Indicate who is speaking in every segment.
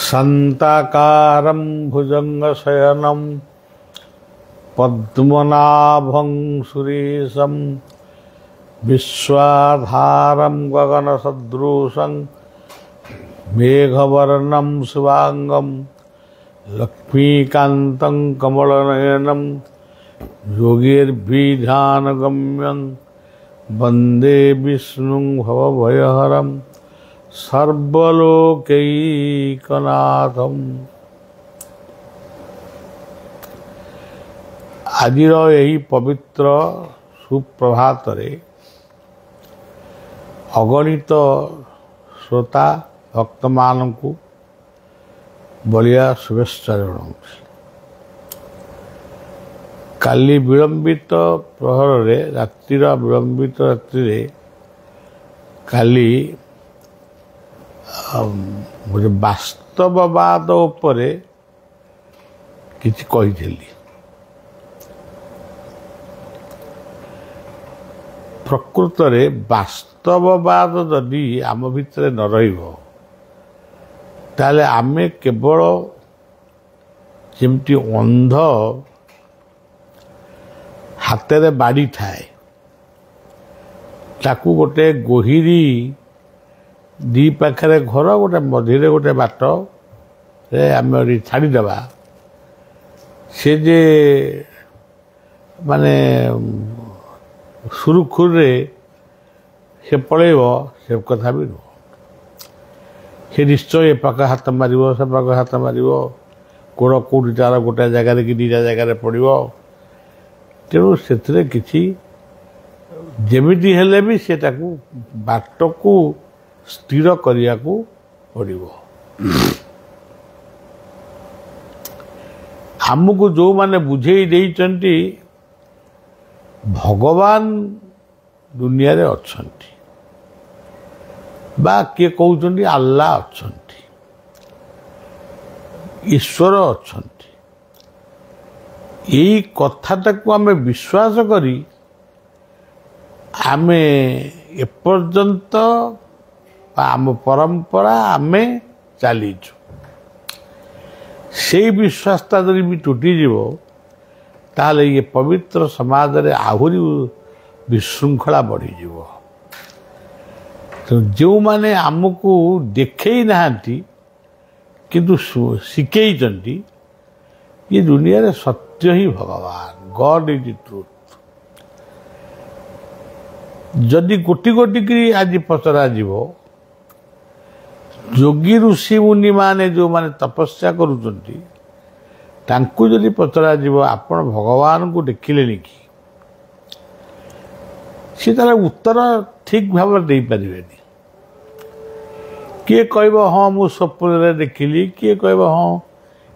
Speaker 1: शान्ताकारं भुजङ्गशयनं पद्मनाभं सुरेशं विश्वाधारं गगनसदृशं मेघवर्णं शुभांगं लक्ष्मीकान्तं कमलनयनं योगिर्भिध्यानगम्यं वन्दे विष्णुं भवभयहरं सर्वलोकैकनाथम। आजिर यही पवित्र सुप्रभात रे अगणित श्रोता भक्त मानू बलिया शुभेच्छा जनाऊँगी। काली विलंबित प्रहर रे रातिर विलंबित रात्रि रे काली मुझे वास्तववाद उपरे किछि कहिथिली। प्रकृत रे वास्तववाद जदि आम भितर न रहिबो ताले आमे केवल जेमती अंध हाथे बाड़ी थाए ताकू गोटे गोहिरी दी पाखरे घर गोटे मझे गोटे बाट आम छाड़ीदेवा से जे माने सुरुखुर से पलैब से कथा भी नुह। से निश्चय ए पाख हाथ मार से पाख हाथ मार गोड़ कौटी तार गोटे जगार कि दीटा जगार पड़ो। तेणु से किसी जमीती हेले भी से बाट को स्थिर करिया को पड़ो। आमको जो माने बुझे देइचंती भगवान दुनिया रे अछंती बा किए कहउचंती अल्लाह अछंती ईश्वर अछंती। यही कथाटाକୁ आमे विश्वास करी आमे एपर्यंत आम परंपरा आमे चलीचु। से विश्वासता जदि भी टूटीजीव ताहले ये पवित्र समाज रे आहुरी विशृंखला बढ़ीजीव। तो जो माने आमको देखई नाहांती किंतु शिखेइचंती ये दुनिया रे सत्य ही भगवान गॉड इज द ट्रूथ। जदि कोटि कोटि की आज पचरा जीव योगी ऋषि मुनि माने जो माने तपस्या करुचंती तांकु जदि पचरा जीव आपण भगवान को देखिलेनि कि से तार उत्तर ठीक भाव दे पारिबेनी। किए कहब हाँ मु स्वप्न देखिली किए कहब हाँ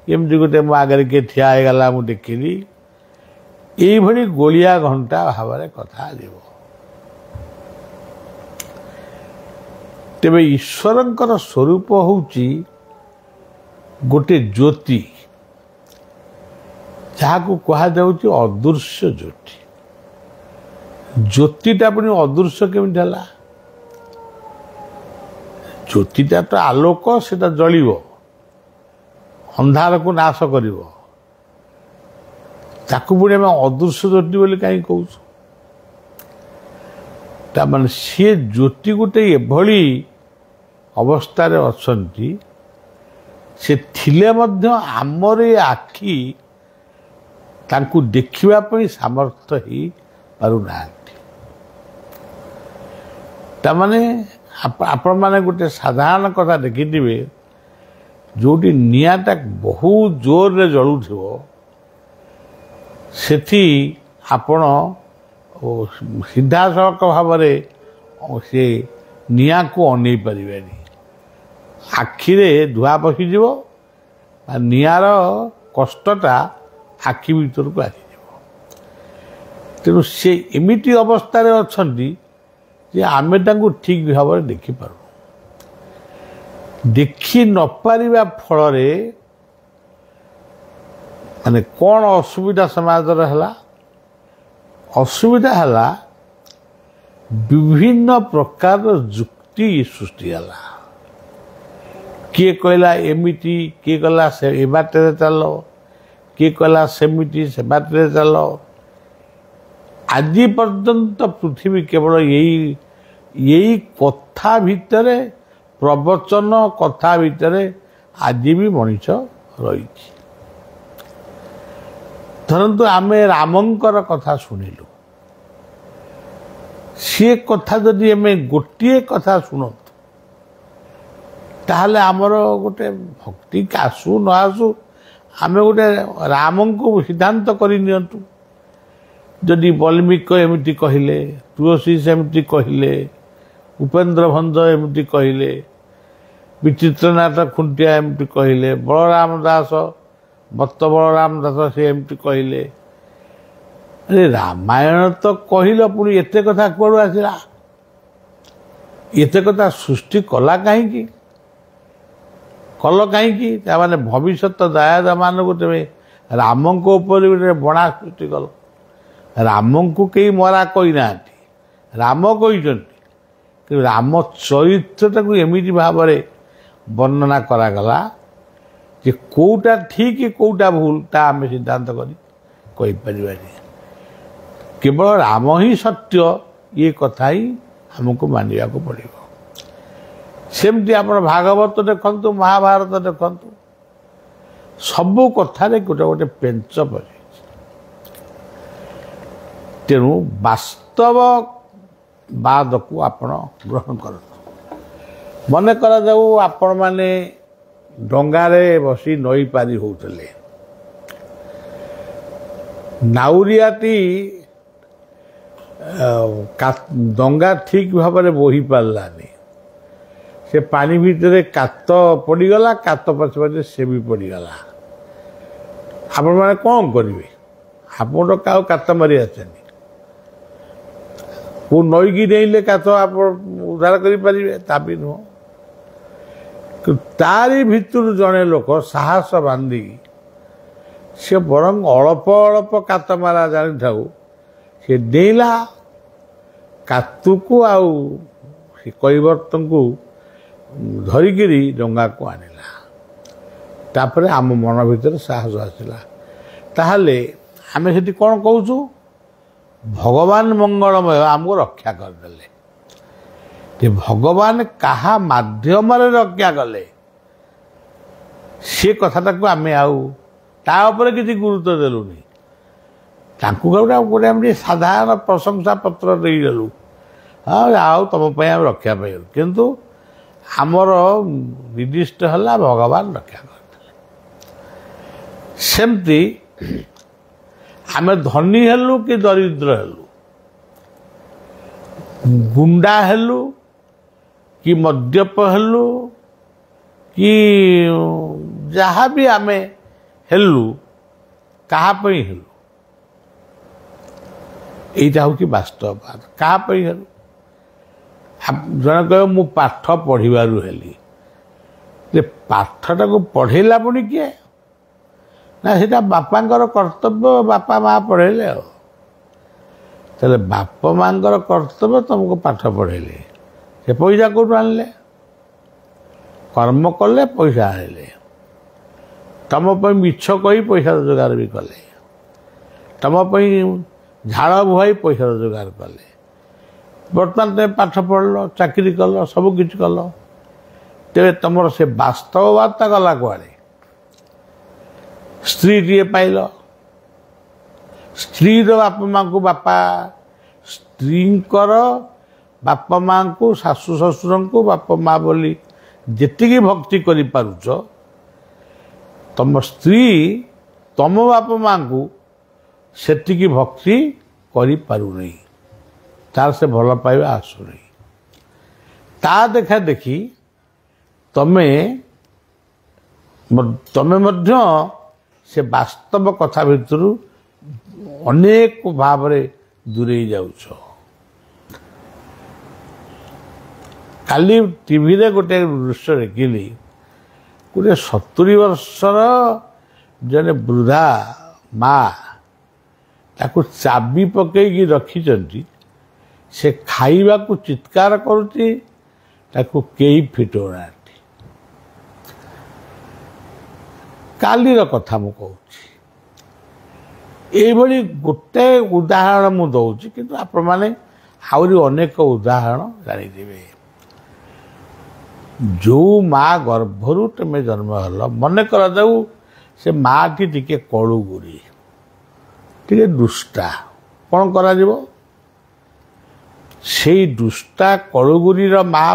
Speaker 1: एमती गोटे मो आगे किए ठिया होगला मु देखिली ये गोलिया घंटा भाव कथा जीव। तेबे ईश्वरंकर स्वरूप होउची गोटे ज्योति जहाँ को कहा जाउची अदृश्य ज्योति। ज्योतिटा पुणी अदृश्य केमिति हला? ज्योतिटा तो आलोक सेटा जलिब अंधार को नाश करिव ताकू पुणी आम अदृश्य ज्योति बोली कहीं कहूँ। तामाने सी ज्योति गोटे एभली अवस्था रे अछंती से थिले मध्य आमर आखि तांकु देखिबा पई सामर्थ्य ही पारु नांती। तामाने आपण माने गोटे साधारण कथा देखिथिबे जोटी नियाटा बहुत जोर रे जळुथिबो सेठी आपण सीधासख भाव से निया को अनै पारिबेनी। आखिरे धुआ पशिଯିव नियार कष्टटा आखि भीतर को आसीजिव। तेणु से एमिटी अवस्था रे अछंती जे आमे तांको ठीक भाव देखि पारु। देखि न पारिबा फल रे माने कौन असुविधा समाज रे हला? असुविधा हला विभिन्न प्रकार जुक्ति सृष्टि गला किए कहला एमिटी किए कहला से ए बाटे चल किए कहला सेमिटी से बाटे चल आज पर्यंत पृथ्वी केवल यही कथा भितर प्रवचन कथा भितर आज भी मनीष रही धरतु आम रामंकर कथा शुणिलु सी कथा जदि आम गोटे कथा शुणु ताहले आमर गोटे भक्ति आसु न आसु आम गोटे राम को सिद्धांत करनियंतु जदि वाल्मीकि एमती कहले तुलसी सेमती कहले उपेन्द्र भंज एमती कहले विचित्रनाथ खुंटिया एमती कहले बलराम दास भक्त बलराम दास से एमती कहले अरे रामायण तो कहल पुणी एत कथा कौन आसला एत कथा सृष्टि कला कहीं कल कहीं माने भविष्य दायाद मान को तेज राम को गोटे बणा सृष्टि कल राम को कई मरा कही ना राम कही राम चरित्रटा को एमती भाव वर्णना करागला जे कौटा ठीक कौटा भूल ता आम सिद्धांत कहीपर केवल राम ही सत्य ये कथा ही हमको मानवा को पड़ो सेमती आप भागवत देखु महाभारत देखु सबू कथार गोटे गोटे पेंच पड़े तेणु वास्तववाद को आपण ग्रहण कर मन करा जाऊ आपण माने डंगारे बसी नई पारी होते नाउरियाटी डंगा ठीक भाव में बोही पारानी से पानी भितर कात पड़गला कात पछे पछे से भी पड़गला आपण मैंने कौन करेंगे आप कात मारी आसे को नई की नहीं कात आप उद्धार करें नुह तारी भितर जड़े लोक साहस बांधी से बरং अल्प अल्प कात मारा जानी था से डेला कातु को आउ कैवर्तन को धरिकी डंगा को आनिला तापर आम मन भीतर साहस आसला ताहले आम से कौन कहूँ भगवान मंगलमय आमको रक्षा करदे भगवान कहा माध्यम रक्षा कले सी कथाटा को आम आउपर किसी गुरुत्व देलुनी गोटे साधारण प्रशंसा पत्र देदेलु हाँ आउ तुम रक्षा पाइल किंतु आमर निर्दिष्ट है भगवान रक्षा करते सेमती आम धनी हेलु कि दरिद्र हेलु गुंडा हेलु कि मद्यप हेलु कि जहाँ भी आम हेलु कहाँपाई हेलु यहीटा हूँ वास्तववाद कहाँपाई हेलु जन कह मु पाठ पढ़ारू हेली पाठटा को पढ़ेला पुणी किए ना सीटा बापांकर कर्तव्य बापा माँ पढ़ेले तेरे बापा माँ कर्तव्य तुमको पाठ पढ़ेले से पैसा कौन आनले कर्म कले पैसा आनले तुम मिछ कही पैसा रोजगार भी कले तुम झाड़ बुहाई पैसा रोजगार कले बर्तमान तुम पाठ पढ़ल चाकरी कल सबकि कल तेरे तुम से वास्तववादता गला कुआड़े स्त्री टे पाइल स्त्री बापा माँ को बापा स्त्री बापा माँ को शाशु ससुर को बापा माँ बोली जी भक्ति कर पारुच तुम स्त्री तुम बापा माँ को सेतिकी भक्ति कर पारु नहीं तार से भल पाइबा आसु नहीं ता देखा देखी तमें मध्य से वास्तव कथा भितर अनेक भाव दूरे जाउछ काली टीवी रे गोटे दृश्य देखिली गोटे 70 वर्षर जने वृद्धा माँ ताको चाबी पकईकी रखी से खाइबाकू चित्कार करुच्ची ताकू केही फिटौनाहांती। कालीर कथा मु कहूची एभली गोटे उदाहरण मु दउची किंतु आपण माने आउरी अनेक उदाहरण जानिदिबे। जो माँ गर्भरू तुम जन्म हल मन कर जाऊ से माँ टी टिके कलुगुरी टिके दुष्टा कौन करा जीवो से दुष्टा कलुगुरीर माँ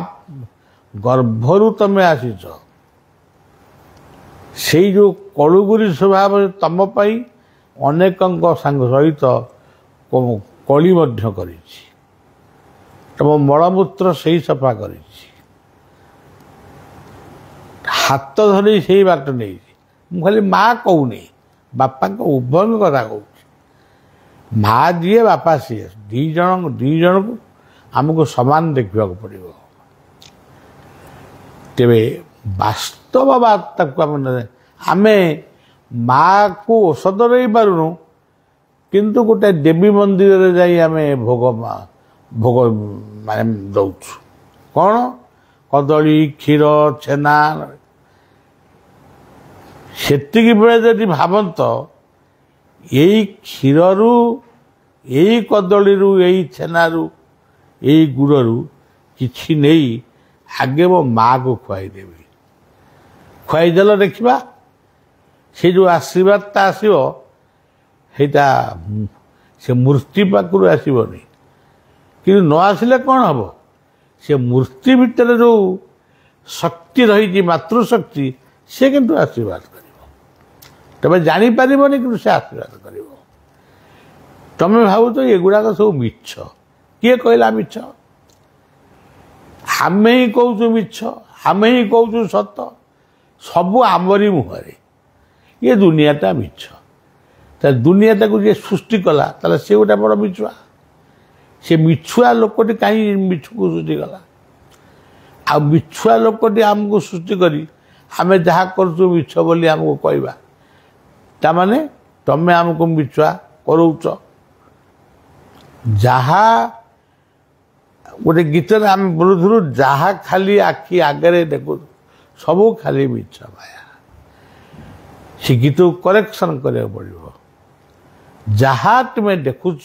Speaker 1: गर्भरू तुम आसीच से जो कलुगुरी स्वभाव तम पाई अनेक सांग सहित कली मध्य करिछि तम मलमूत्र से सफा करिछि हाथ धरी से बाट नहीं खाली माँ कहूनी बापा उभय कथा कहूँ माँ जी बापा सी दी जन को आमको समान देखा पड़ो। तेरे वास्तव बार्ता को आम माँ को औषध रही पारुनु किंतु गोटे देवी मंदिर रे जाई आमे भोग माने दउछु कौन कदली क्षीर छेना सेतिकी बेले जदि भावंत यही क्षीरु यही कदली यही छेनारू यही गुड़ू किछि नहीं आगे मो माँ को खुआईदेवी खुआईदेल देखा से जो आशीर्वाद आसो सेटा से मूर्ति पाखु आसबनी कि न आसिले कौन हम से मूर्ति भितर जो शक्ति रही मातृशक्ति से किंतु आशीर्वाद कर तबे जानी पारिबनी कि से आशीर्वाद कर तमें भाव तो एगुड़ाक सब मिछ किए कहला मिछ आम ही कहूँ मिछ आम ही कहूँ सत सबू आमरी मुहरे ये दुनियाटा मिछ दुनियाटा को जी सृष्टि कला ताले से गोटे बड़ मिछुआ से मिछुआ लोकटी कहीं मिछ को सृष्टि कला आ मिछुआ लोकटी आमको सृष्टि करी आमे जहाँ करूँ मिछ बोली आमको कहवा तामाने तमें आमको मिछुआ करूच जहा गोटे गीत आम बोलुलु जहा खाली आखि आगे देखु सबू खाली मिछ माया से गीत को करेक्शन करा पड़ो जहाँ तुम्हें देखुच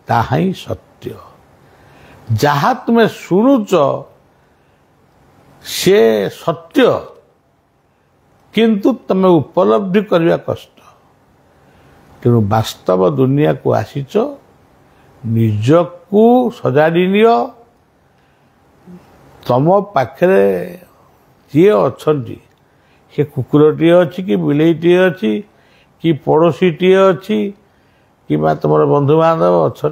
Speaker 1: ताहा ही सत्य जहाँ तुम्हें शुणुच से सत्य किंतु तुम्हें उपलब्धि करने कष्ट तेणु वास्तव दुनिया को आसीच निजकू सजाड़ी नियो तम पाखरे जी अच्छी से कुकुरटी अच्छी कि बिलेईटी अच्छी कि पड़ोशीटी अच्छी कि तुम बंधु बांधव अच्छा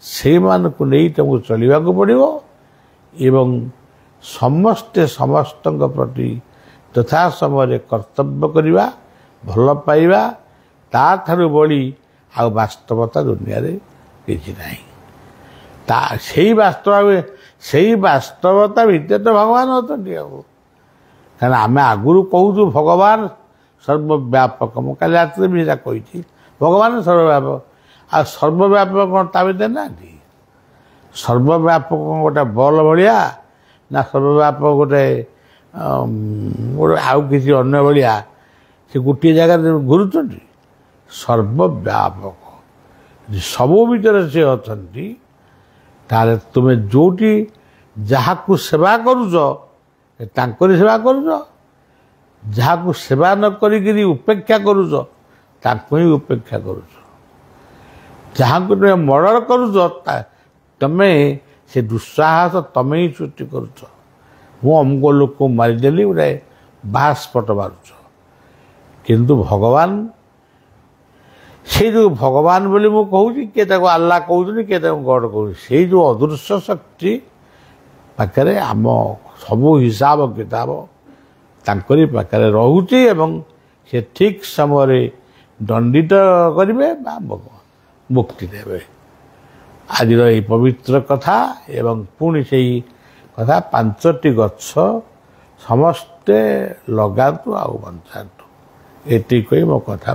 Speaker 1: से मानक नहीं तुमको चलने को पड़ो एवं समस्ते समस्त प्रति तथा समय कर्तव्य करवा भल पाइबा ताठारु बड़ी आ वास्तवता दुनिया रे किछि नहीं से वास्तवता भितर तो भगवान अच्छा कहना आम आगुरी कहूँ भगवान सर्वव्यापक मु काली रात भी कही भगवान सर्वव्यापक आ सर्वव्यापक कौन ता भर ना सर्वव्यापक गोटे बल भाया ना सर्वव्यापक गोटे आउ किसी अन्य भाया से गोटे जगह घुरुच सर्वव्यापक सबू भीतर से अच्छा ताले तुम्हें जोटी जहाँ को सेवा करुच तांकरी सेवा करुच जहाँ को सेवा न करी उपेक्षा करुच तांको ही उपेक्षा करुच जहाँ को तुम्हें मर्डर करुच तमें से दुस्साहस तमें ही सृष्टि करुच मु अमुक लोक को मारिदेली गोटे बास्पट मारुच किंतु भगवान से जो भगवान बोली मु कहूँ किए आल्ला कहते किए गड कहूँ से जो अदृश्य शक्ति पाखे आम सबू हिसाब किताब तांकरी पाखे रोचे एवं से ठीक समय दंडित करेंगे मुक्ति देवे आज ये पवित्र कथा एवं पुणी से कथा 5टी गछ समस्ते लगातु आ बंचातु ये कही मो कथा।